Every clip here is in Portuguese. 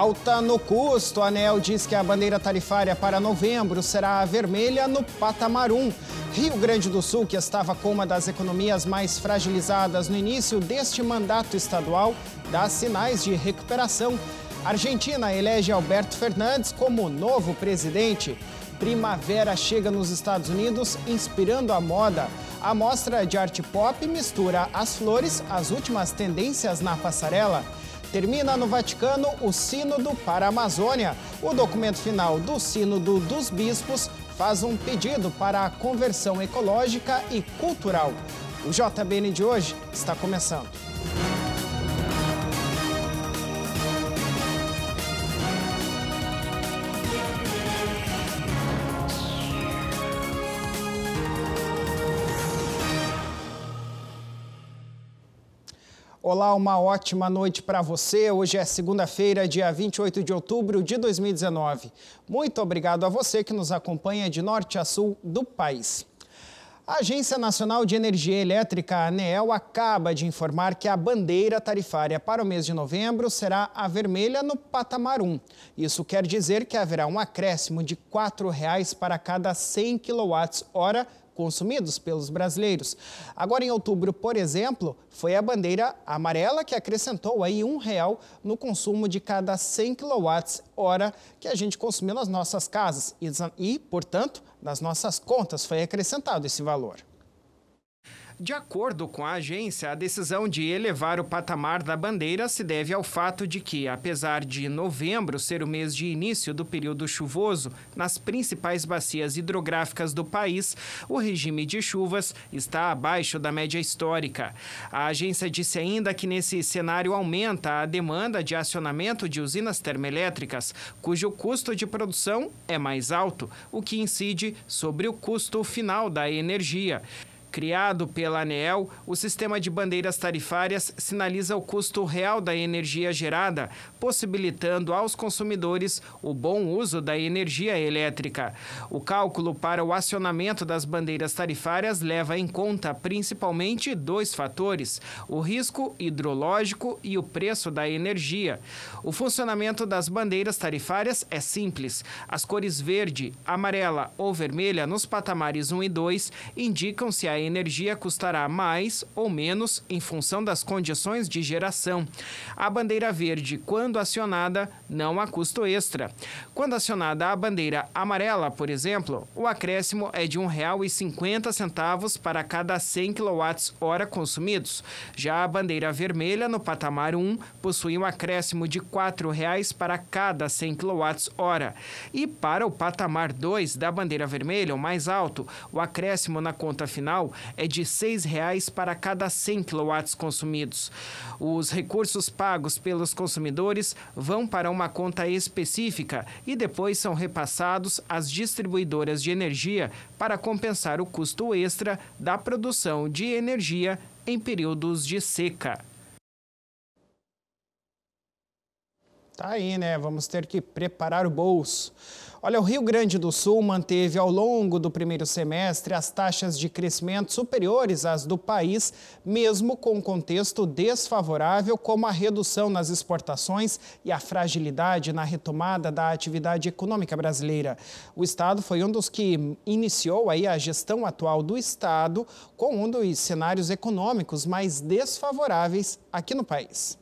Alta no custo. A ANEEL diz que a bandeira tarifária para novembro será a vermelha no patamar 1. Rio Grande do Sul, que estava com uma das economias mais fragilizadas no início deste mandato estadual, dá sinais de recuperação. Argentina elege Alberto Fernandes como novo presidente. Primavera chega nos Estados Unidos, inspirando a moda. A mostra de arte pop mistura as flores, as últimas tendências na passarela. Termina no Vaticano o Sínodo para a Amazônia. O documento final do Sínodo dos Bispos faz um pedido para a conversão ecológica e cultural. O JBN de hoje está começando. Olá, uma ótima noite para você. Hoje é segunda-feira, dia 28 de outubro de 2019. Muito obrigado a você que nos acompanha de norte a sul do país. A Agência Nacional de Energia Elétrica, a ANEEL, acaba de informar que a bandeira tarifária para o mês de novembro será a vermelha no patamar 1. Isso quer dizer que haverá um acréscimo de R$ 4,00 para cada 100 kWh consumidos pelos brasileiros. Agora, em outubro, por exemplo, foi a bandeira amarela que acrescentou aí R$ 1,00 no consumo de cada 100 kWh que a gente consumiu nas nossas casas e, portanto, nas nossas contas foi acrescentado esse valor. De acordo com a agência, a decisão de elevar o patamar da bandeira se deve ao fato de que, apesar de novembro ser o mês de início do período chuvoso, nas principais bacias hidrográficas do país, o regime de chuvas está abaixo da média histórica. A agência disse ainda que nesse cenário aumenta a demanda de acionamento de usinas termoelétricas, cujo custo de produção é mais alto, o que incide sobre o custo final da energia. Criado pela ANEEL, o sistema de bandeiras tarifárias sinaliza o custo real da energia gerada, possibilitando aos consumidores o bom uso da energia elétrica. O cálculo para o acionamento das bandeiras tarifárias leva em conta principalmente dois fatores: o risco hidrológico e o preço da energia. O funcionamento das bandeiras tarifárias é simples. As cores verde, amarela ou vermelha nos patamares 1 e 2 indicam se a energia custará mais ou menos em função das condições de geração. A bandeira verde, quando acionada, não há custo extra. Quando acionada a bandeira amarela, por exemplo, o acréscimo é de R$ 1,50 para cada 100 kWh consumidos. Já a bandeira vermelha, no patamar 1, possui um acréscimo de R$ 4,00 para cada 100 kWh. E para o patamar 2 da bandeira vermelha, o mais alto, o acréscimo na conta final é de R$ 6,00 para cada 100 kW consumidos. Os recursos pagos pelos consumidores vão para uma conta específica e depois são repassados às distribuidoras de energia para compensar o custo extra da produção de energia em períodos de seca. Tá aí, né? Vamos ter que preparar o bolso. Olha, o Rio Grande do Sul manteve ao longo do primeiro semestre as taxas de crescimento superiores às do país, mesmo com um contexto desfavorável, como a redução nas exportações e a fragilidade na retomada da atividade econômica brasileira. O estado foi um dos que iniciou aí a gestão atual do estado com um dos cenários econômicos mais desfavoráveis aqui no país.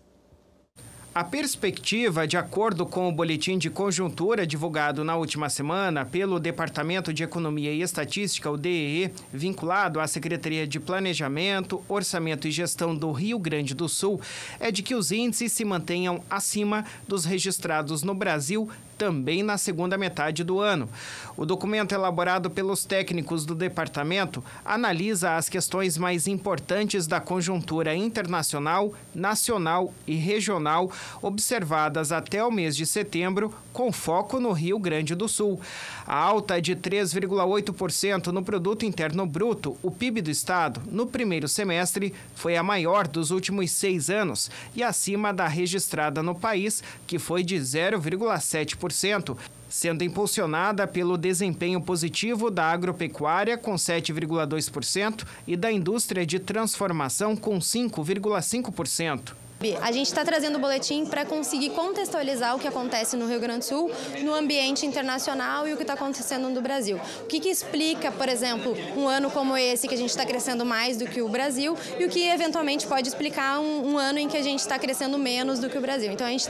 A perspectiva, de acordo com o boletim de conjuntura divulgado na última semana pelo Departamento de Economia e Estatística, o DEE, vinculado à Secretaria de Planejamento, Orçamento e Gestão do Rio Grande do Sul, é de que os índices se mantenham acima dos registrados no Brasil também na segunda metade do ano. O documento elaborado pelos técnicos do departamento analisa as questões mais importantes da conjuntura internacional, nacional e regional observadas até o mês de setembro, com foco no Rio Grande do Sul. A alta de 3,8% no Produto Interno Bruto, o PIB do estado, no primeiro semestre, foi a maior dos últimos 6 anos e acima da registrada no país, que foi de 0,7%. Sendo impulsionada pelo desempenho positivo da agropecuária, com 7,2%, e da indústria de transformação, com 5,5%. A gente está trazendo o boletim para conseguir contextualizar o que acontece no Rio Grande do Sul, no ambiente internacional e o que está acontecendo no Brasil. O que explica, por exemplo, um ano como esse, que a gente está crescendo mais do que o Brasil, e o que eventualmente pode explicar um ano em que a gente está crescendo menos do que o Brasil. Então a gente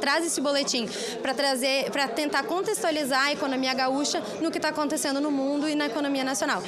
traz esse boletim para tentar contextualizar a economia gaúcha no que está acontecendo no mundo e na economia nacional.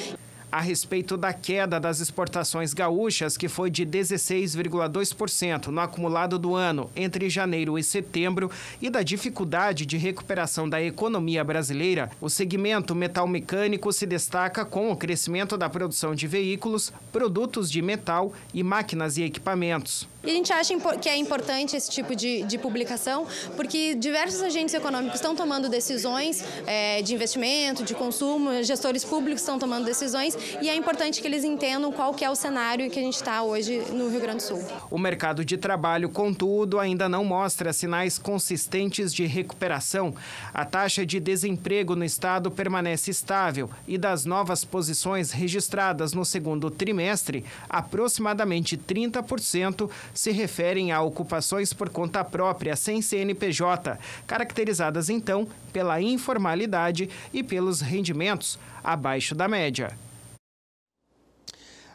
A respeito da queda das exportações gaúchas, que foi de 16,2% no acumulado do ano entre janeiro e setembro, e da dificuldade de recuperação da economia brasileira, o segmento metal-mecânico se destaca com o crescimento da produção de veículos, produtos de metal e máquinas e equipamentos. E a gente acha que é importante esse tipo de publicação, porque diversos agentes econômicos estão tomando decisões de investimento, de consumo, gestores públicos estão tomando decisões, e é importante que eles entendam qual que é o cenário que a gente está hoje no Rio Grande do Sul. O mercado de trabalho, contudo, ainda não mostra sinais consistentes de recuperação. A taxa de desemprego no estado permanece estável e das novas posições registradas no segundo trimestre, aproximadamente 30% se referem a ocupações por conta própria sem CNPJ, caracterizadas então pela informalidade e pelos rendimentos abaixo da média.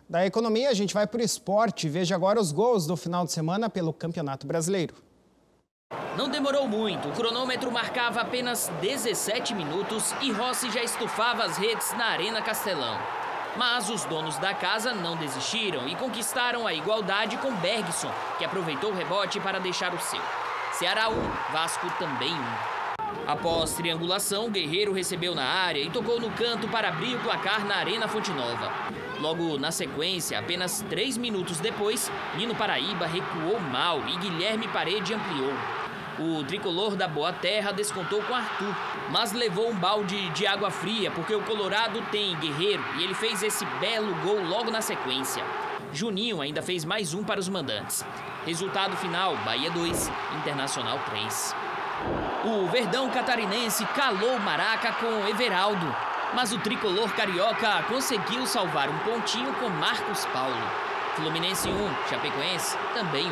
Da economia, a gente vai para o esporte. Veja agora os gols do final de semana pelo Campeonato Brasileiro. Não demorou muito, o cronômetro marcava apenas 17 minutos e Rossi já estufava as redes na Arena Castelão. Mas os donos da casa não desistiram e conquistaram a igualdade com Bergson, que aproveitou o rebote para deixar o seu. Ceará 1, Vasco também 1. Após triangulação, Guerreiro recebeu na área e tocou no canto para abrir o placar na Arena Fonte Nova. Logo na sequência, apenas 3 minutos depois, Nino Paraíba recuou mal e Guilherme Parede ampliou. O tricolor da Boa Terra descontou com Arthur, mas levou um balde de água fria porque o Colorado tem Guerreiro e ele fez esse belo gol logo na sequência. Juninho ainda fez mais um para os mandantes. Resultado final, Bahia 2, Internacional 3. O Verdão catarinense calou Maraca com Everaldo, mas o tricolor carioca conseguiu salvar um pontinho com Marcos Paulo. Fluminense 1, Chapecoense também 1.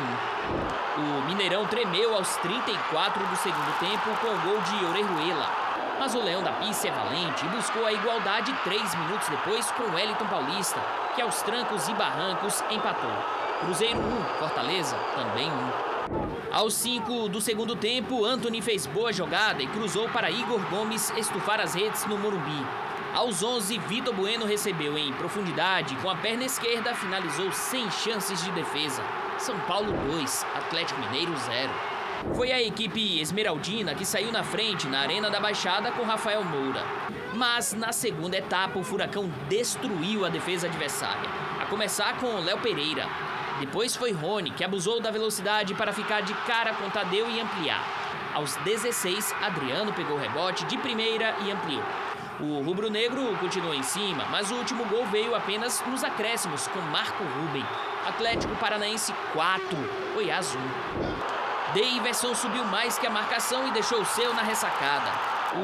O Mineirão tremeu aos 34 do segundo tempo com o gol de Orejuela. Mas o Leão da Pisse é valente e buscou a igualdade 3 minutos depois com o Wellington Paulista, que aos trancos e barrancos empatou. Cruzeiro 1, Fortaleza também 1. Aos 5 do segundo tempo, Antony fez boa jogada e cruzou para Igor Gomes estufar as redes no Morumbi. Aos 11, Vitor Bueno recebeu em profundidade, com a perna esquerda finalizou sem chances de defesa. São Paulo 2, Atlético Mineiro 0. Foi a equipe esmeraldina que saiu na frente na Arena da Baixada com Rafael Moura. Mas na segunda etapa, o Furacão destruiu a defesa adversária, a começar com Léo Pereira. Depois foi Rony, que abusou da velocidade para ficar de cara com Tadeu e ampliar. Aos 16, Adriano pegou o rebote de primeira e ampliou. O rubro-negro continuou em cima, mas o último gol veio apenas nos acréscimos com Marco Ruben. Atlético Paranaense 4, Goiás 1. Daverson subiu mais que a marcação e deixou o seu na ressacada.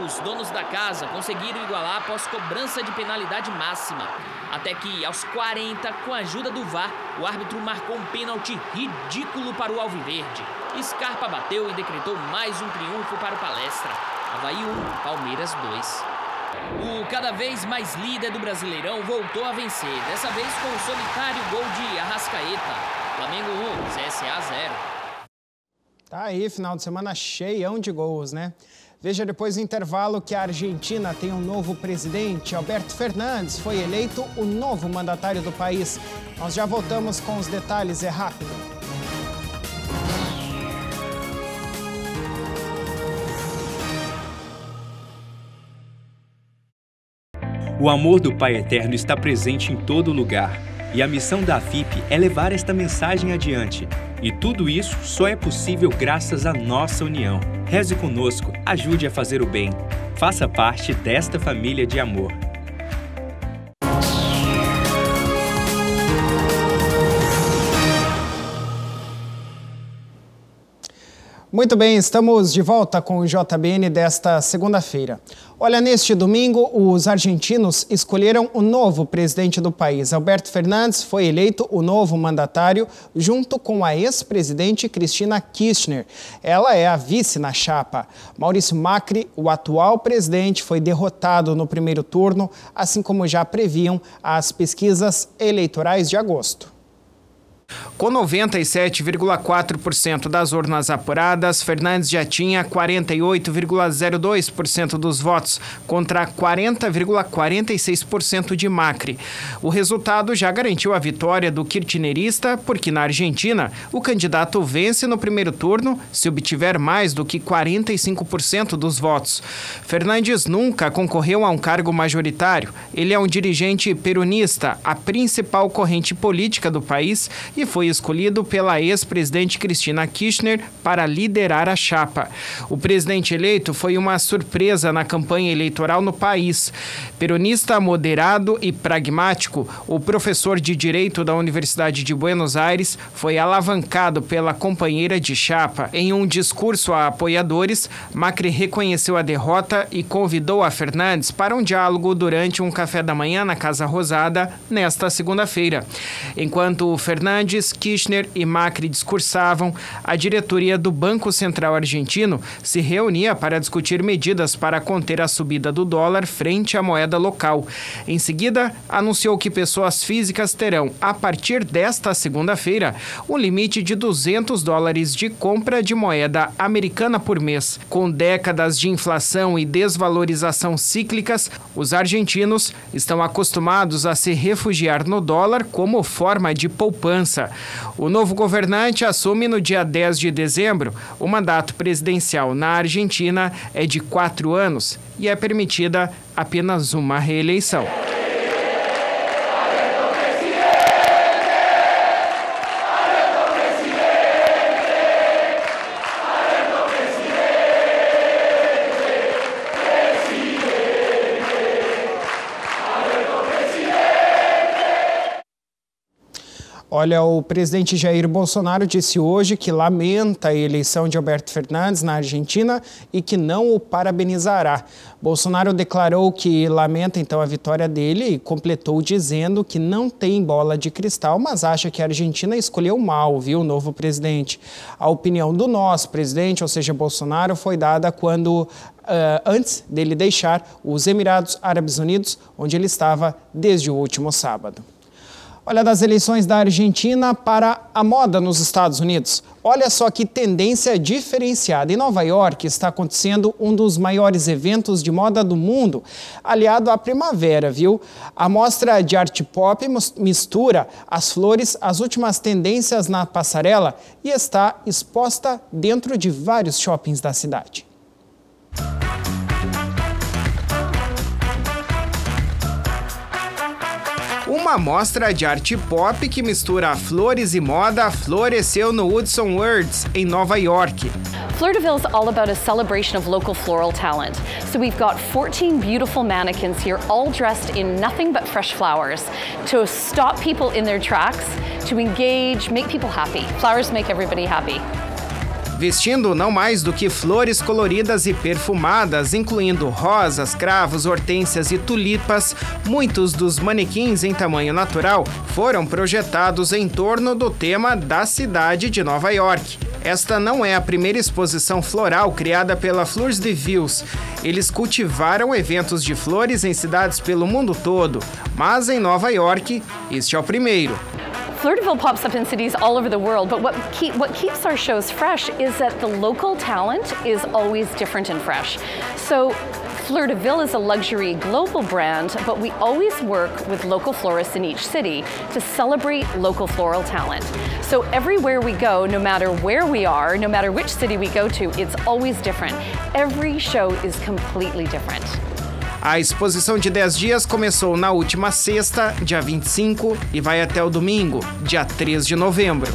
Os donos da casa conseguiram igualar após cobrança de penalidade máxima. Até que, aos 40, com a ajuda do VAR, o árbitro marcou um pênalti ridículo para o Alviverde. Scarpa bateu e decretou mais um triunfo para o Palestra. Avaí 1, Palmeiras 2. O cada vez mais líder do Brasileirão voltou a vencer, dessa vez com o solitário gol de Arrascaeta. Flamengo 1, CSA 0. Tá aí, final de semana cheião de gols, né? Veja depois do intervalo que a Argentina tem um novo presidente. Alberto Fernandes foi eleito o novo mandatário do país. Nós já voltamos com os detalhes, é rápido. O amor do Pai Eterno está presente em todo lugar. E a missão da AFIP é levar esta mensagem adiante. E tudo isso só é possível graças à nossa união. Reze conosco, ajude a fazer o bem. Faça parte desta família de amor. Muito bem, estamos de volta com o JBN desta segunda-feira. Olha, neste domingo, os argentinos escolheram o novo presidente do país. Alberto Fernandes foi eleito o novo mandatário junto com a ex-presidente Cristina Kirchner. Ela é a vice na chapa. Maurício Macri, o atual presidente, foi derrotado no primeiro turno, assim como já previam as pesquisas eleitorais de agosto. Com 97,4% das urnas apuradas, Fernandes já tinha 48,02% dos votos, contra 40,46% de Macri. O resultado já garantiu a vitória do kirchnerista, porque na Argentina, o candidato vence no primeiro turno se obtiver mais do que 45% dos votos. Fernandes nunca concorreu a um cargo majoritário. Ele é um dirigente peronista, a principal corrente política do país, e foi escolhido pela ex-presidente Cristina Kirchner para liderar a chapa. O presidente eleito foi uma surpresa na campanha eleitoral no país. Peronista moderado e pragmático, o professor de Direito da Universidade de Buenos Aires foi alavancado pela companheira de chapa. Em um discurso a apoiadores, Macri reconheceu a derrota e convidou a Fernandes para um diálogo durante um café da manhã na Casa Rosada nesta segunda-feira. Enquanto Fernandes, Kirchner e Macri discursavam, a diretoria do Banco Central Argentino se reunia para discutir medidas para conter a subida do dólar frente à moeda local. Em seguida, anunciou que pessoas físicas terão, a partir desta segunda-feira, um limite de $200 de compra de moeda americana por mês. Com décadas de inflação e desvalorização cíclicas, os argentinos estão acostumados a se refugiar no dólar como forma de poupança. O novo governante assume no dia 10 de dezembro. O mandato presidencial na Argentina é de 4 anos e é permitida apenas uma reeleição. Olha, o presidente Jair Bolsonaro disse hoje que lamenta a eleição de Alberto Fernandes na Argentina e que não o parabenizará. Bolsonaro declarou que lamenta então a vitória dele e completou dizendo que não tem bola de cristal, mas acha que a Argentina escolheu mal, viu, o novo presidente. A opinião do nosso presidente, ou seja, Bolsonaro, foi dada quando antes dele deixar os Emirados Árabes Unidos, onde ele estava desde o último sábado. Olha, das eleições da Argentina para a moda nos Estados Unidos. Olha só que tendência diferenciada. Em Nova York está acontecendo um dos maiores eventos de moda do mundo, aliado à primavera, viu? A mostra de arte pop mistura as flores, as últimas tendências na passarela e está exposta dentro de vários shoppings da cidade. Uma mostra de arte pop que mistura flores e moda floresceu no Hudson Words, em Nova York. Fleur-de-Ville is all about a celebration of local floral talent. So we've got 14 beautiful mannequins here, all dressed in nothing but fresh flowers, to stop people in their tracks, to engage, make people happy. Flowers make everybody happy. Vestindo não mais do que flores coloridas e perfumadas, incluindo rosas, cravos, hortênsias e tulipas, muitos dos manequins em tamanho natural foram projetados em torno do tema da cidade de Nova York. Esta não é a primeira exposição floral criada pela Fleurs-de-Ville. Eles cultivaram eventos de flores em cidades pelo mundo todo, mas em Nova York, este é o primeiro. Fleur-de-Ville pops up in cities all over the world, but what keeps our shows fresh is that the local talent is always different and fresh. So Fleur-de-Ville is a luxury global brand, but we always work with local florists in each city to celebrate local floral talent. So everywhere we go, no matter where we are, no matter which city we go to, it's always different. Every show is completely different. A exposição de 10 dias começou na última sexta, dia 25, e vai até o domingo, dia 3 de novembro.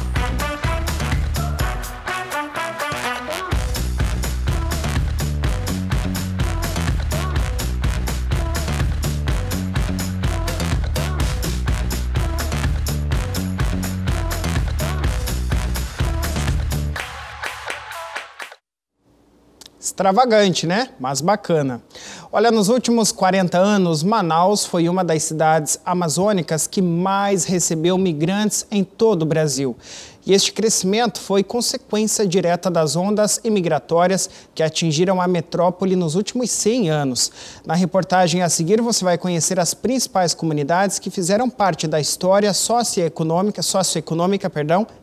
Extravagante, né? Mas bacana. Olha, nos últimos 40 anos, Manaus foi uma das cidades amazônicas que mais recebeu migrantes em todo o Brasil. E este crescimento foi consequência direta das ondas imigratórias que atingiram a metrópole nos últimos 100 anos. Na reportagem a seguir, você vai conhecer as principais comunidades que fizeram parte da história socioeconômica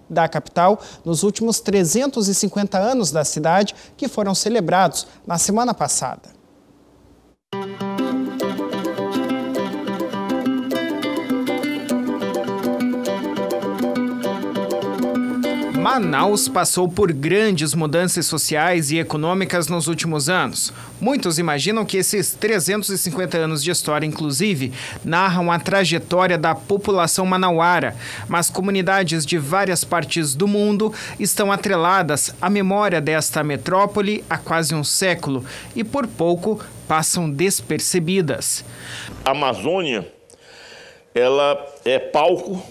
da capital nos últimos 350 anos da cidade, que foram celebrados na semana passada. Manaus passou por grandes mudanças sociais e econômicas nos últimos anos. Muitos imaginam que esses 350 anos de história, inclusive, narram a trajetória da população manauara, mas comunidades de várias partes do mundo estão atreladas à memória desta metrópole há quase um século e, por pouco, passam despercebidas. A Amazônia, ela é palco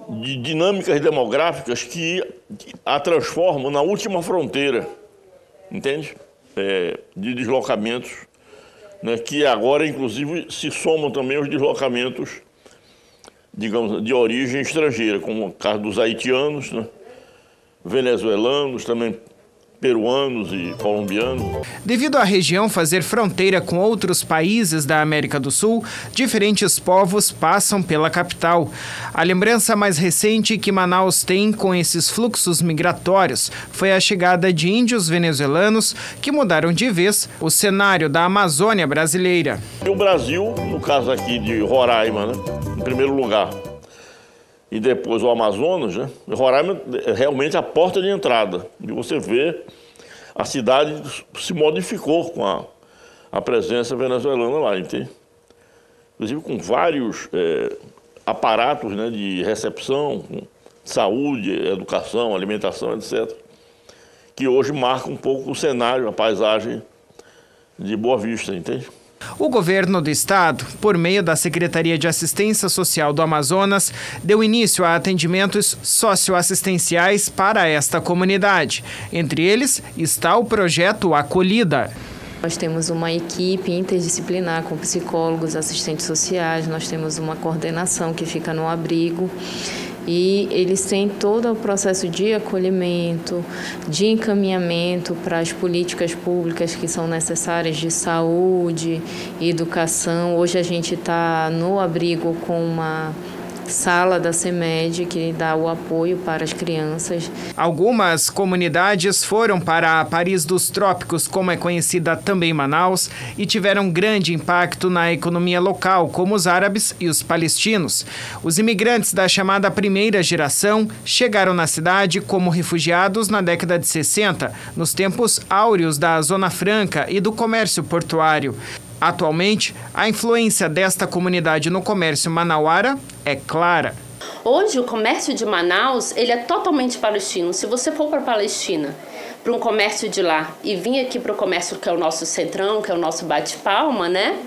de dinâmicas demográficas que a transformam na última fronteira, entende? De deslocamentos, né, que agora, inclusive, se somam também os deslocamentos, digamos, de origem estrangeira, como o caso dos haitianos, né, venezuelanos, também peruanos e colombianos. Devido à região fazer fronteira com outros países da América do Sul, diferentes povos passam pela capital. A lembrança mais recente que Manaus tem com esses fluxos migratórios foi a chegada de índios venezuelanos que mudaram de vez o cenário da Amazônia brasileira. E o Brasil, no caso aqui de Roraima, né, em primeiro lugar, e depois o Amazonas, né? Roraima é realmente a porta de entrada. E você vê, a cidade se modificou com a presença venezuelana lá, entende? Inclusive com vários aparatos, né, de recepção, saúde, educação, alimentação, etc., que hoje marcam um pouco o cenário, a paisagem de Boa Vista, entende? O governo do estado, por meio da Secretaria de Assistência Social do Amazonas, deu início a atendimentos socioassistenciais para esta comunidade. Entre eles está o projeto Acolhida. Nós temos uma equipe interdisciplinar com psicólogos, assistentes sociais, nós temos uma coordenação que fica no abrigo. E eles têm todo o processo de acolhimento, de encaminhamento para as políticas públicas que são necessárias de saúde, educação. Hoje a gente está no abrigo com uma sala da CEMED, que dá o apoio para as crianças. Algumas comunidades foram para Paris dos Trópicos, como é conhecida também Manaus, e tiveram grande impacto na economia local, como os árabes e os palestinos. Os imigrantes da chamada primeira geração chegaram na cidade como refugiados na década de 60, nos tempos áureos da Zona Franca e do comércio portuário. Atualmente, a influência desta comunidade no comércio manauara é clara. Hoje, o comércio de Manaus, ele é totalmente palestino. Se você for para a Palestina, para um comércio de lá, e vir aqui para o comércio que é o nosso centrão, que é o nosso bate-palma, né?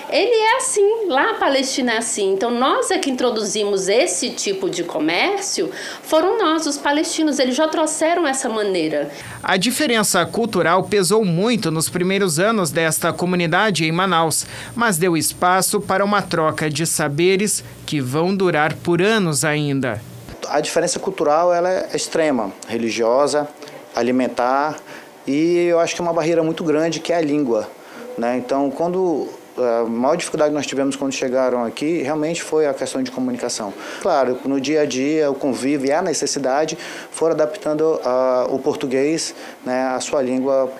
Ele é assim, lá a Palestina é assim. Então, nós é que introduzimos esse tipo de comércio, foram nós, os palestinos, eles já trouxeram essa maneira. A diferença cultural pesou muito nos primeiros anos desta comunidade em Manaus, mas deu espaço para uma troca de saberes que vão durar por anos ainda. A diferença cultural ela é extrema, religiosa, alimentar, e eu acho que é uma barreira muito grande que é a língua, né? Então, a maior dificuldade que nós tivemos quando chegaram aqui realmente foi a questão de comunicação. Claro, no dia a dia, o convívio e a necessidade foram adaptando o português, né, a sua língua,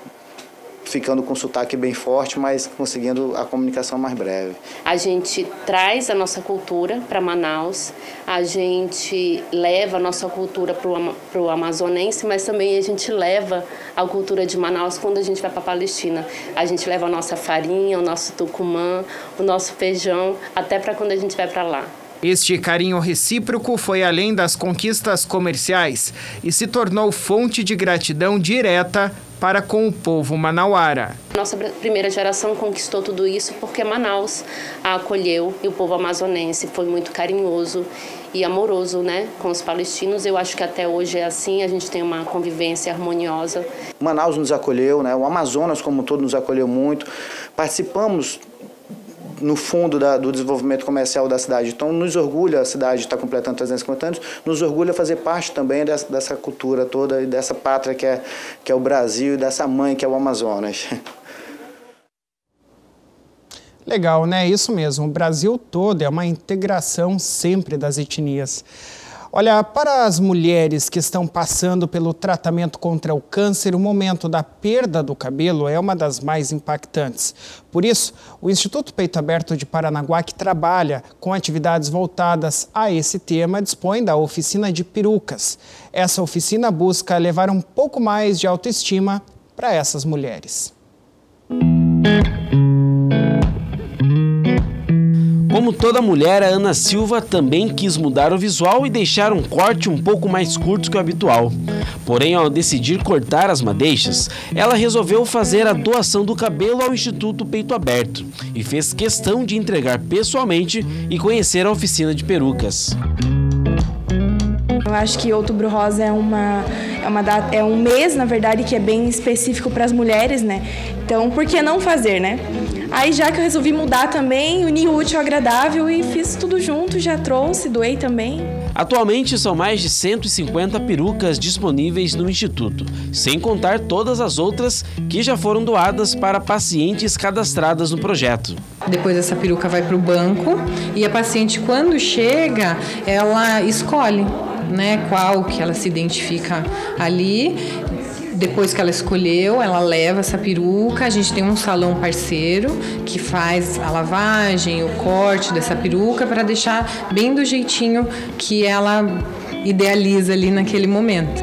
ficando com sotaque bem forte, mas conseguindo a comunicação mais breve. A gente traz a nossa cultura para Manaus, a gente leva a nossa cultura para o amazonense, mas também a gente leva a cultura de Manaus quando a gente vai para a Palestina. A gente leva a nossa farinha, o nosso tucumã, o nosso feijão, até para quando a gente vai para lá. Este carinho recíproco foi além das conquistas comerciais e se tornou fonte de gratidão direta para com o povo manauara. Nossa primeira geração conquistou tudo isso porque Manaus a acolheu e o povo amazonense foi muito carinhoso e amoroso, né, com os palestinos. Eu acho que até hoje é assim, a gente tem uma convivência harmoniosa. Manaus nos acolheu, né, o Amazonas como um todo nos acolheu muito. Participamos no fundo do desenvolvimento comercial da cidade. Então, nos orgulha, a cidade está completando 350 anos, nos orgulha fazer parte também dessa cultura toda e dessa pátria que é o Brasil e dessa mãe que é o Amazonas. Legal, né? Isso mesmo. O Brasil todo é uma integração sempre das etnias. Olha, para as mulheres que estão passando pelo tratamento contra o câncer, o momento da perda do cabelo é uma das mais impactantes. Por isso, o Instituto Peito Aberto de Paranaguá, que trabalha com atividades voltadas a esse tema, dispõe da oficina de perucas. Essa oficina busca levar um pouco mais de autoestima para essas mulheres. Como toda mulher, a Ana Silva também quis mudar o visual e deixar um corte um pouco mais curto que o habitual. Porém, ao decidir cortar as madeixas, ela resolveu fazer a doação do cabelo ao Instituto Peito Aberto e fez questão de entregar pessoalmente e conhecer a oficina de perucas. Eu acho que Outubro Rosa é um mês, na verdade, que é bem específico para as mulheres, né? Então, por que não fazer, né? Aí, já que eu resolvi mudar também, uni o útil ao agradável e fiz tudo junto, já trouxe, doei também. Atualmente, são mais de 150 perucas disponíveis no Instituto, sem contar todas as outras que já foram doadas para pacientes cadastradas no projeto. Depois essa peruca vai para o banco e a paciente, quando chega, ela escolhe, né, qual que ela se identifica ali. Depois que ela escolheu, ela leva essa peruca. A gente tem um salão parceiro que faz a lavagem, o corte dessa peruca para deixar bem do jeitinho que ela idealiza ali naquele momento.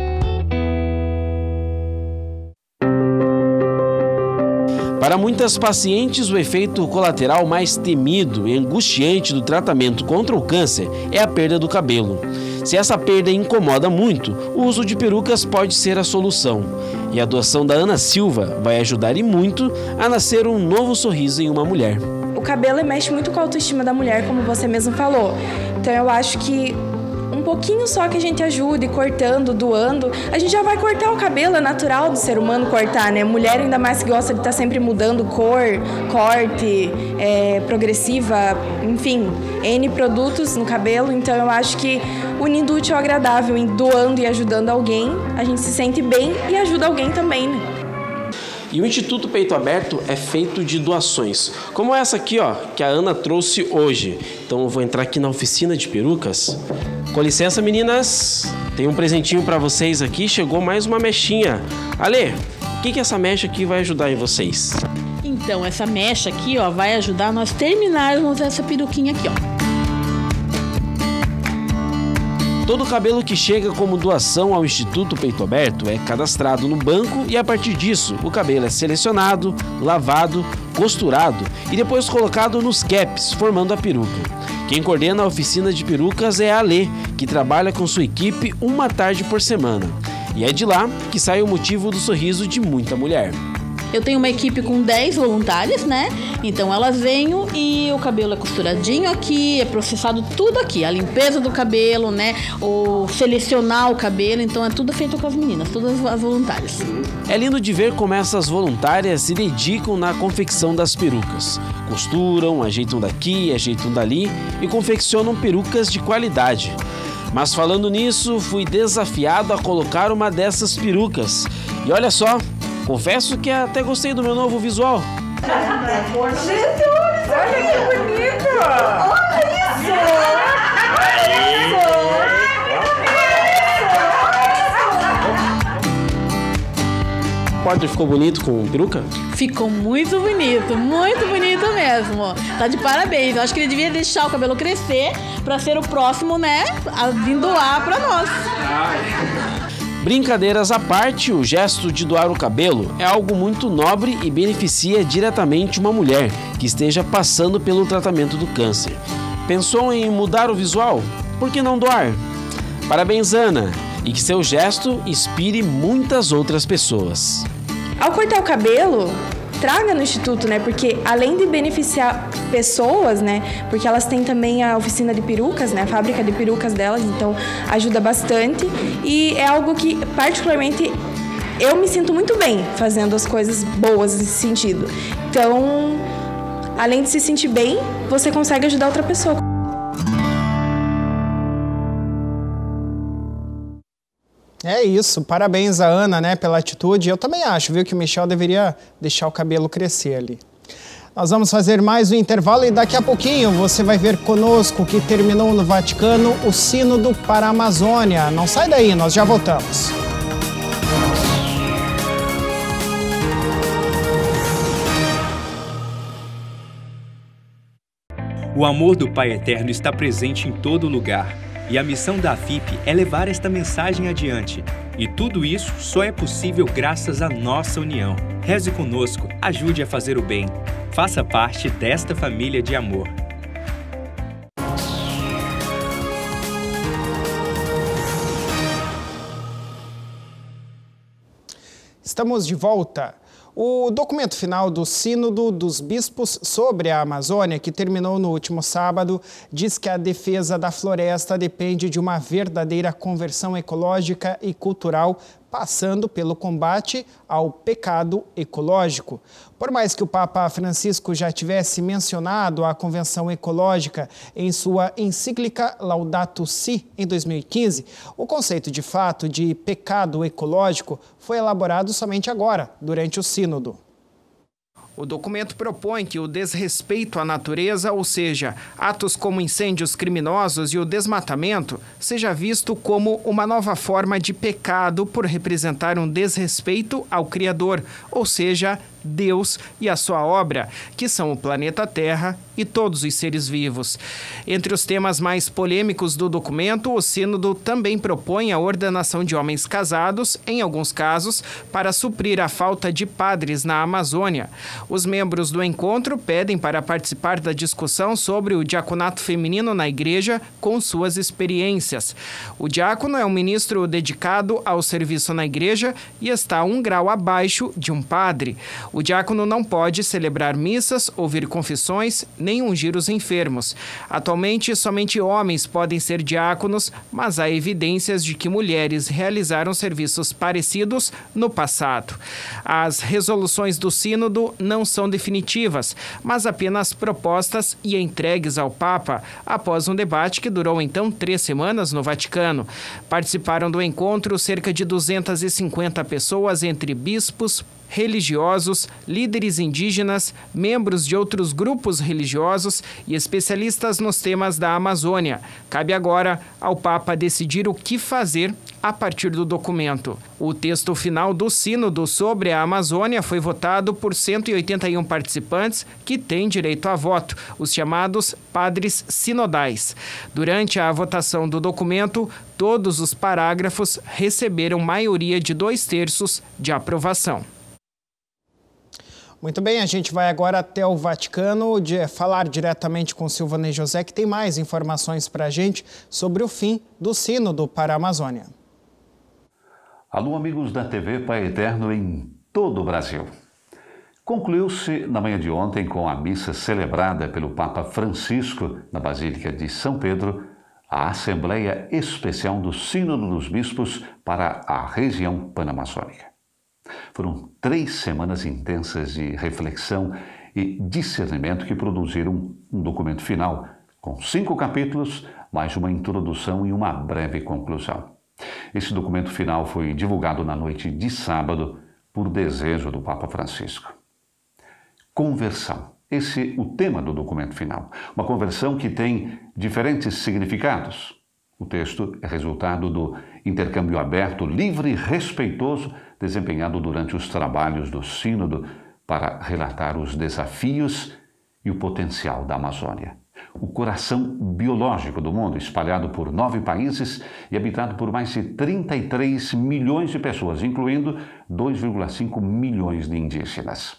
Para muitas pacientes, o efeito colateral mais temido e angustiante do tratamento contra o câncer é a perda do cabelo. Se essa perda incomoda muito, o uso de perucas pode ser a solução. E a doação da Ana Silva vai ajudar e muito a nascer um novo sorriso em uma mulher. O cabelo mexe muito com a autoestima da mulher, como você mesmo falou. Então eu acho que um pouquinho só que a gente ajude, cortando, doando, a gente já vai cortar o cabelo, é natural do ser humano cortar, né? Mulher ainda mais que gosta de estar sempre mudando cor, corte, progressiva, enfim, N produtos no cabelo. Então eu acho que unindo o útil ao agradável, em doando e ajudando alguém, a gente se sente bem e ajuda alguém também, né? E o Instituto Peito Aberto é feito de doações, como essa aqui, ó, que a Ana trouxe hoje. Então eu vou entrar aqui na oficina de perucas. Com licença, meninas, tem um presentinho para vocês aqui, chegou mais uma mechinha. Ale, o que essa mecha aqui vai ajudar em vocês? Então, essa mecha aqui, ó, vai ajudar nós terminarmos essa peruquinha aqui, ó. Todo cabelo que chega como doação ao Instituto Peito Aberto é cadastrado no banco e, a partir disso, o cabelo é selecionado, lavado, costurado e depois colocado nos caps, formando a peruca. Quem coordena a oficina de perucas é a Alê, que trabalha com sua equipe uma tarde por semana. E é de lá que sai o motivo do sorriso de muita mulher. Eu tenho uma equipe com 10 voluntárias, né? Então elas vêm e o cabelo é costuradinho aqui, é processado tudo aqui. A limpeza do cabelo, né? Ou selecionar o cabelo, então é tudo feito com as meninas, todas as voluntárias. É lindo de ver como essas voluntárias se dedicam na confecção das perucas. Costuram, ajeitam daqui, ajeitam dali e confeccionam perucas de qualidade. Mas falando nisso, fui desafiado a colocar uma dessas perucas. E olha só, confesso que até gostei do meu novo visual. Olha que bonito! Olha isso! O Porter ficou bonito com peruca? Ficou muito bonito mesmo. Tá de parabéns. Eu acho que ele devia deixar o cabelo crescer para ser o próximo, né, a vir doar para nós. Brincadeiras à parte, o gesto de doar o cabelo é algo muito nobre e beneficia diretamente uma mulher que esteja passando pelo tratamento do câncer. Pensou em mudar o visual? Por que não doar? Parabéns, Ana, e que seu gesto inspire muitas outras pessoas. Ao cortar o cabelo, traga no Instituto, né? Porque além de beneficiar pessoas, né? Porque elas têm também a oficina de perucas, né? A fábrica de perucas delas, então ajuda bastante. E é algo que, particularmente, eu me sinto muito bem fazendo as coisas boas nesse sentido. Então, além de se sentir bem, você consegue ajudar outra pessoa. É isso, parabéns a Ana, né, pela atitude. Eu também acho, viu, que o Michel deveria deixar o cabelo crescer ali. Nós vamos fazer mais um intervalo e daqui a pouquinho você vai ver conosco que terminou no Vaticano o Sínodo para a Amazônia. Não sai daí, nós já voltamos. O amor do Pai Eterno está presente em todo lugar. E a missão da AFIP é levar esta mensagem adiante. E tudo isso só é possível graças à nossa união. Reze conosco, ajude a fazer o bem. Faça parte desta família de amor. Estamos de volta. O documento final do Sínodo dos Bispos sobre a Amazônia, que terminou no último sábado, diz que a defesa da floresta depende de uma verdadeira conversão ecológica e cultural, passando pelo combate ao pecado ecológico. Por mais que o Papa Francisco já tivesse mencionado a Convenção Ecológica em sua encíclica Laudato Si, em 2015, o conceito de fato de pecado ecológico foi elaborado somente agora, durante o Sínodo. O documento propõe que o desrespeito à natureza, ou seja, atos como incêndios criminosos e o desmatamento, seja visto como uma nova forma de pecado por representar um desrespeito ao Criador, ou seja, Deus e a sua obra, que são o planeta Terra e todos os seres vivos. Entre os temas mais polêmicos do documento, o Sínodo também propõe a ordenação de homens casados, em alguns casos, para suprir a falta de padres na Amazônia. Os membros do encontro pedem para participar da discussão sobre o diaconato feminino na igreja com suas experiências. O diácono é um ministro dedicado ao serviço na igreja e está 1 grau abaixo de um padre. O diácono não pode celebrar missas, ouvir confissões, nem ungir os enfermos. Atualmente, somente homens podem ser diáconos, mas há evidências de que mulheres realizaram serviços parecidos no passado. As resoluções do Sínodo não são definitivas, mas apenas propostas e entregues ao Papa, após um debate que durou então 3 semanas no Vaticano. Participaram do encontro cerca de 250 pessoas, entre bispos, religiosos, líderes indígenas, membros de outros grupos religiosos e especialistas nos temas da Amazônia. Cabe agora ao Papa decidir o que fazer a partir do documento. O texto final do Sínodo sobre a Amazônia foi votado por 181 participantes que têm direito a voto, os chamados padres sinodais. Durante a votação do documento, todos os parágrafos receberam maioria de 2/3 de aprovação. Muito bem, a gente vai agora até o Vaticano falar diretamente com Silvanei José, que tem mais informações para a gente sobre o fim do Sínodo para a Amazônia. Alô, amigos da TV Pai Eterno em todo o Brasil. Concluiu-se na manhã de ontem com a missa celebrada pelo Papa Francisco na Basílica de São Pedro, a Assembleia Especial do Sínodo dos Bispos para a região panamazônica. Foram 3 semanas intensas de reflexão e discernimento que produziram um documento final, com 5 capítulos, mais uma introdução e uma breve conclusão. Esse documento final foi divulgado na noite de sábado por desejo do Papa Francisco. Conversão. Esse é o tema do documento final. Uma conversão que tem diferentes significados. O texto é resultado do intercâmbio aberto, livre e respeitoso desempenhado durante os trabalhos do Sínodo para relatar os desafios e o potencial da Amazônia. O coração biológico do mundo, espalhado por 9 países e habitado por mais de 33 milhões de pessoas, incluindo 2,5 milhões de indígenas.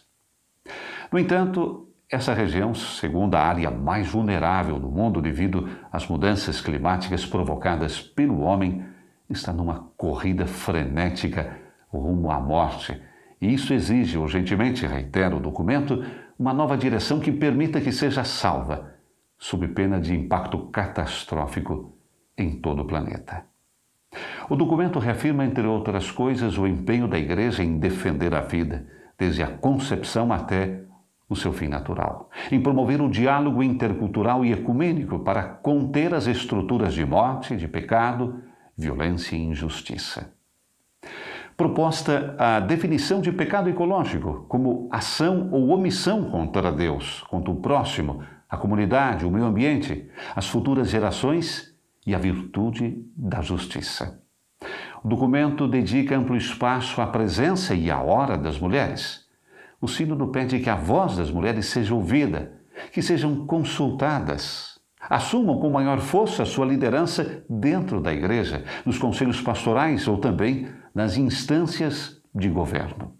No entanto, essa região, segunda área mais vulnerável do mundo devido às mudanças climáticas provocadas pelo homem, está numa corrida frenética rumo à morte E isso exige urgentemente, reitera o documento, uma nova direção que permita que seja salva, sob pena de impacto catastrófico em todo o planeta. O documento reafirma, entre outras coisas, o empenho da Igreja em defender a vida, desde a concepção até o seu fim natural, em promover o diálogo intercultural e ecumênico para conter as estruturas de morte, de pecado, violência e injustiça. Proposta a definição de pecado ecológico como ação ou omissão contra Deus, contra o próximo, a comunidade, o meio ambiente, as futuras gerações e a virtude da justiça. O documento dedica amplo espaço à presença e à hora das mulheres. O Sínodo pede que a voz das mulheres seja ouvida, que sejam consultadas, assumam com maior força a sua liderança dentro da Igreja, nos conselhos pastorais ou também nas instâncias de governo.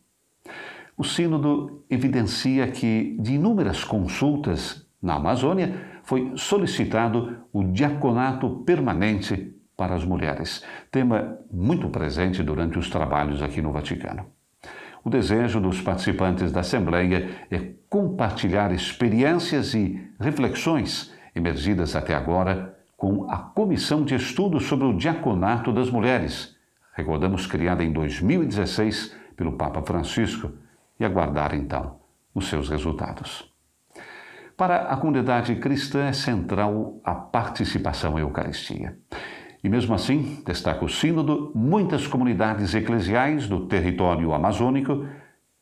O Sínodo evidencia que, de inúmeras consultas na Amazônia, foi solicitado o diaconato permanente para as mulheres, tema muito presente durante os trabalhos aqui no Vaticano. O desejo dos participantes da Assembleia é compartilhar experiências e reflexões emergidas até agora com a Comissão de Estudo sobre o Diaconato das Mulheres, recordamos, criada em 2016 pelo Papa Francisco, e aguardar então os seus resultados. Para a comunidade cristã é central a participação à Eucaristia. E mesmo assim, destaca o Sínodo, muitas comunidades eclesiais do território amazônico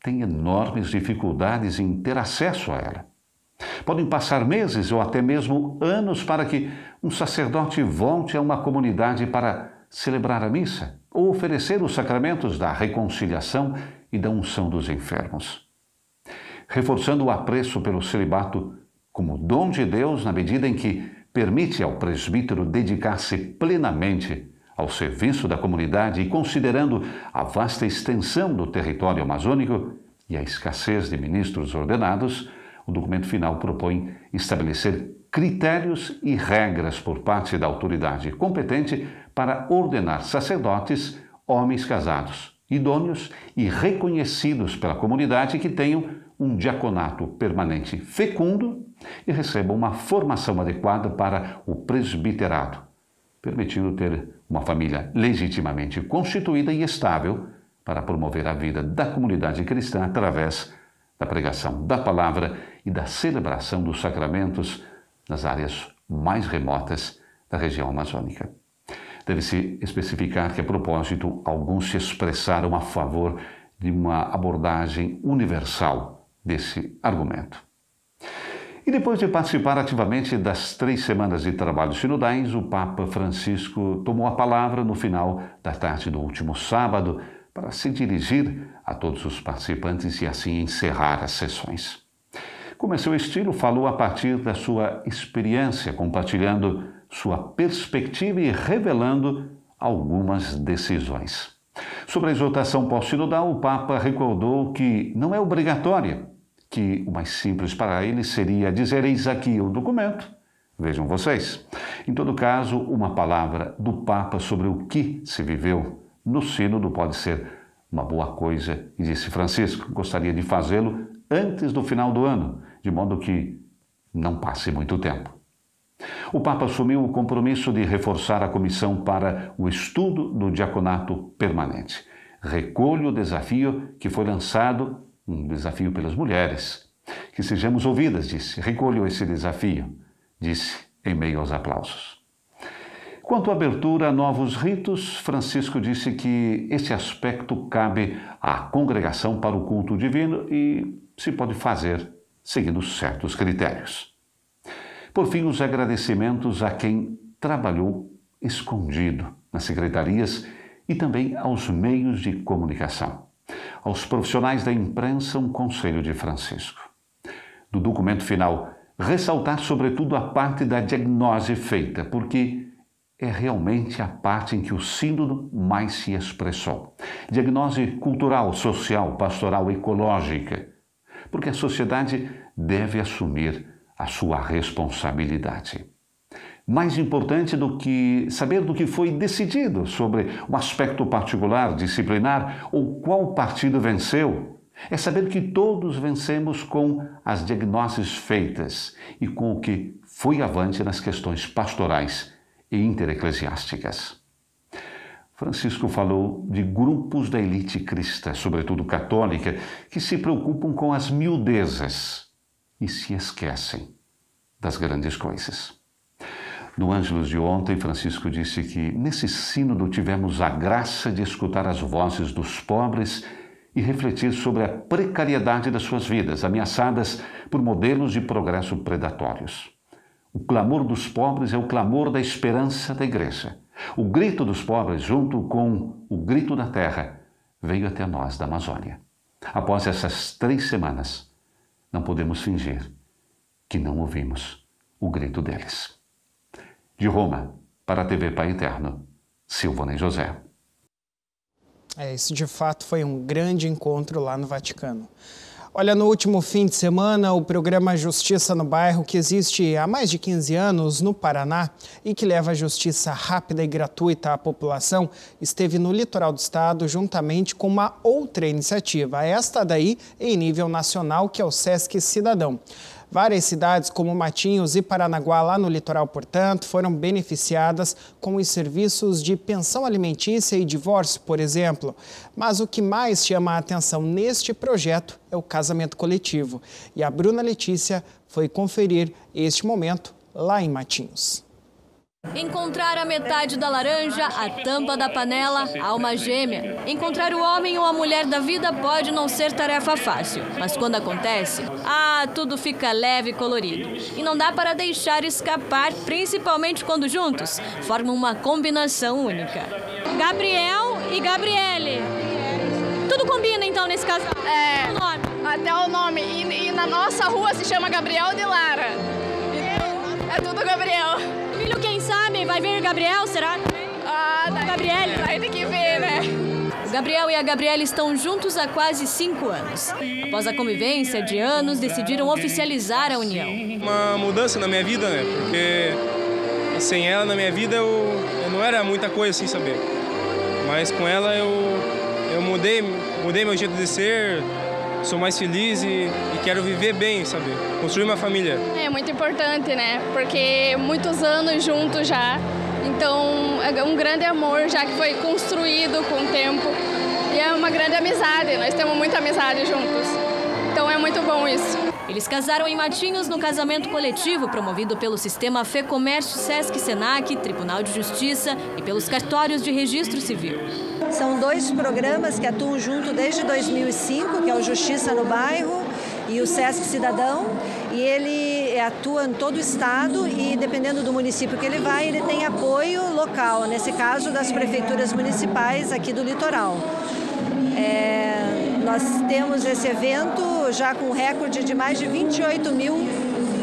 têm enormes dificuldades em ter acesso a ela. Podem passar meses ou até mesmo anos para que um sacerdote volte a uma comunidade para celebrar a missa ou oferecer os sacramentos da reconciliação e da unção dos enfermos. Reforçando o apreço pelo celibato como dom de Deus na medida em que permite ao presbítero dedicar-se plenamente ao serviço da comunidade e considerando a vasta extensão do território amazônico e a escassez de ministros ordenados, o documento final propõe estabelecer critérios e regras por parte da autoridade competente para ordenar sacerdotes, homens casados, idôneos e reconhecidos pela comunidade que tenham um diaconato permanente fecundo e recebam uma formação adequada para o presbiterado, permitindo ter uma família legitimamente constituída e estável para promover a vida da comunidade cristã através da pregação da palavra e da celebração dos sacramentos nas áreas mais remotas da região amazônica. Deve-se especificar que, a propósito, alguns se expressaram a favor de uma abordagem universal desse argumento. E depois de participar ativamente das 3 semanas de trabalhos sinodais, o Papa Francisco tomou a palavra no final da tarde do último sábado para se dirigir a todos os participantes e assim encerrar as sessões. Como é seu estilo, falou a partir da sua experiência, compartilhando sua perspectiva e revelando algumas decisões. Sobre a exortação pós-sinodal, o Papa recordou que não é obrigatória, que o mais simples para ele seria dizer: eis aqui o documento, vejam vocês. Em todo caso, uma palavra do Papa sobre o que se viveu no sínodo pode ser uma boa coisa, e disse Francisco, gostaria de fazê-lo antes do final do ano, de modo que não passe muito tempo. O Papa assumiu o compromisso de reforçar a comissão para o estudo do diaconato permanente. Recolho o desafio que foi lançado, um desafio pelas mulheres. Que sejamos ouvidas, disse. Recolho esse desafio, disse em meio aos aplausos. Quanto à abertura a novos ritos, Francisco disse que esse aspecto cabe à congregação para o culto divino e se pode fazer seguindo certos critérios. Por fim, os agradecimentos a quem trabalhou escondido nas secretarias e também aos meios de comunicação. Aos profissionais da imprensa, um conselho de Francisco. Do documento final, ressaltar sobretudo a parte da diagnose feita, porque é realmente a parte em que o sínodo mais se expressou. Diagnose cultural, social, pastoral, ecológica, porque a sociedade deve assumir a sua responsabilidade. Mais importante do que saber do que foi decidido sobre um aspecto particular, disciplinar, ou qual partido venceu, é saber que todos vencemos com as diagnoses feitas e com o que foi avante nas questões pastorais e intereclesiásticas. Francisco falou de grupos da elite cristã, sobretudo católica, que se preocupam com as miudezas e se esquecem das grandes coisas. No Ângelus de ontem, Francisco disse que nesse sínodo tivemos a graça de escutar as vozes dos pobres e refletir sobre a precariedade das suas vidas, ameaçadas por modelos de progresso predatórios. O clamor dos pobres é o clamor da esperança da Igreja. O grito dos pobres, junto com o grito da terra, veio até nós da Amazônia. Após essas 3 semanas, não podemos fingir que não ouvimos o grito deles. De Roma, para a TV Pai Eterno, Silvonei José. Esse de fato foi um grande encontro lá no Vaticano. Olha, no último fim de semana, o programa Justiça no Bairro, que existe há mais de 15 anos no Paraná e que leva a justiça rápida e gratuita à população, esteve no litoral do estado juntamente com uma outra iniciativa, esta daí em nível nacional, que é o Sesc Cidadão. Várias cidades como Matinhos e Paranaguá, lá no litoral, portanto, foram beneficiadas com os serviços de pensão alimentícia e divórcio, por exemplo. Mas o que mais chama a atenção neste projeto é o casamento coletivo. E a Bruna Letícia foi conferir este momento lá em Matinhos. Encontrar a metade da laranja, a tampa da panela, alma gêmea. Encontrar o homem ou a mulher da vida pode não ser tarefa fácil, mas quando acontece, tudo fica leve e colorido. E não dá para deixar escapar, principalmente quando juntos, formam uma combinação única. Gabriel e Gabriele. Tudo combina então nesse casal? É, o nome. Até o nome. E na nossa rua se chama Gabriel de Lara. É tudo Gabriel. Filho, quem sabe? Vai vir Gabriel, será? Gabriele. Vai ter que ver, né? O Gabriel e a Gabriele estão juntos há quase 5 anos. Após a convivência de anos, decidiram oficializar a união. Uma mudança na minha vida, né? Porque sem ela na minha vida eu não era muita coisa assim, saber. Mas com ela eu mudei meu jeito de ser. Sou mais feliz e quero viver bem, sabe? Construir uma família. É muito importante, né? Porque muitos anos juntos já. Então, é um grande amor já que foi construído com o tempo. E é uma grande amizade. Nós temos muita amizade juntos. Então, é muito bom isso. Eles casaram em Matinhos no casamento coletivo promovido pelo Sistema Fê Comércio, Sesc Senac, Tribunal de Justiça e pelos cartórios de registro civil. São 2 programas que atuam junto desde 2005, que é o Justiça no Bairro e o Sesc Cidadão. E ele atua em todo o estado e, dependendo do município que ele vai, ele tem apoio local, nesse caso das prefeituras municipais aqui do litoral. Nós temos esse evento já com recorde de mais de 28 mil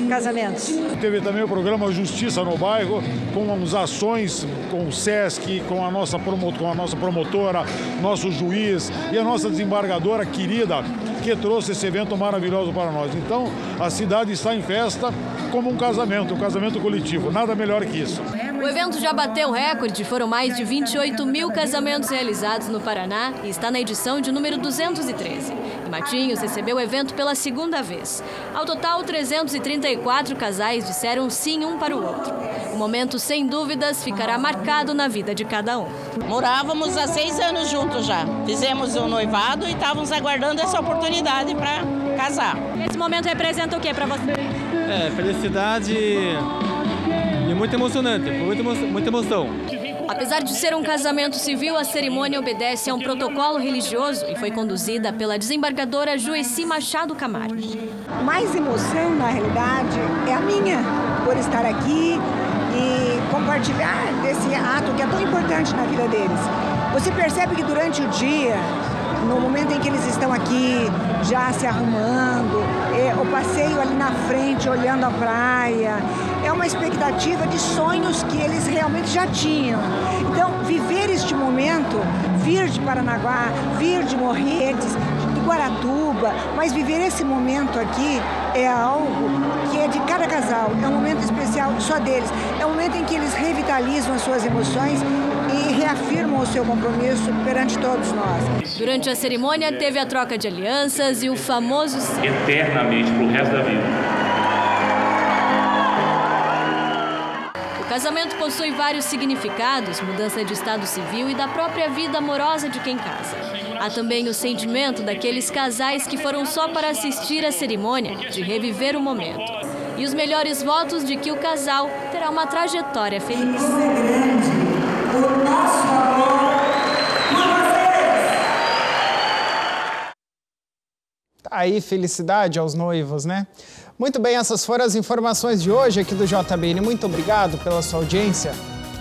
casamentos. Teve também o programa Justiça no Bairro, com as ações com o Sesc, com a nossa promotora, nosso juiz e a nossa desembargadora querida, que trouxe esse evento maravilhoso para nós. Então, a cidade está em festa como um casamento coletivo, nada melhor que isso. O evento já bateu recorde, foram mais de 28 mil casamentos realizados no Paraná e está na edição de número 213. E Matinhos recebeu o evento pela 2ª vez. Ao total, 334 casais disseram sim um para o outro. O momento, sem dúvidas, ficará marcado na vida de cada um. Morávamos há 6 anos juntos já. Fizemos o noivado e estávamos aguardando essa oportunidade para casar. Esse momento representa o que para você? Felicidade e muito emocionante, muita emoção. Apesar de ser um casamento civil, a cerimônia obedece a um protocolo religioso e foi conduzida pela desembargadora Joeci Machado Camargo. Mais emoção, na realidade, é a minha, por estar aqui e compartilhar desse ato que é tão importante na vida deles. Você percebe que durante o dia, no momento em que eles estão aqui já se arrumando, o passeio ali na frente, olhando a praia, é uma expectativa de sonhos que eles realmente já tinham. Então, viver este momento, vir de Paranaguá, vir de Morretes, Guaratuba, mas viver esse momento aqui é algo que é de cada casal, é um momento especial só deles, é um momento em que eles revitalizam as suas emoções e reafirmam o seu compromisso perante todos nós. Durante a cerimônia teve a troca de alianças e o famoso eternamente pro resto da vida. O casamento possui vários significados, mudança de estado civil e da própria vida amorosa de quem casa. Há também o sentimento daqueles casais que foram só para assistir à cerimônia, de reviver o momento. E os melhores votos de que o casal terá uma trajetória feliz. O nosso amor por vocês. Aí, felicidade aos noivos, né? Muito bem, essas foram as informações de hoje aqui do JBN. Muito obrigado pela sua audiência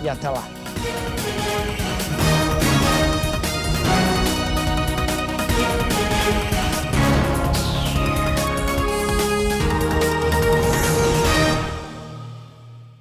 e até lá.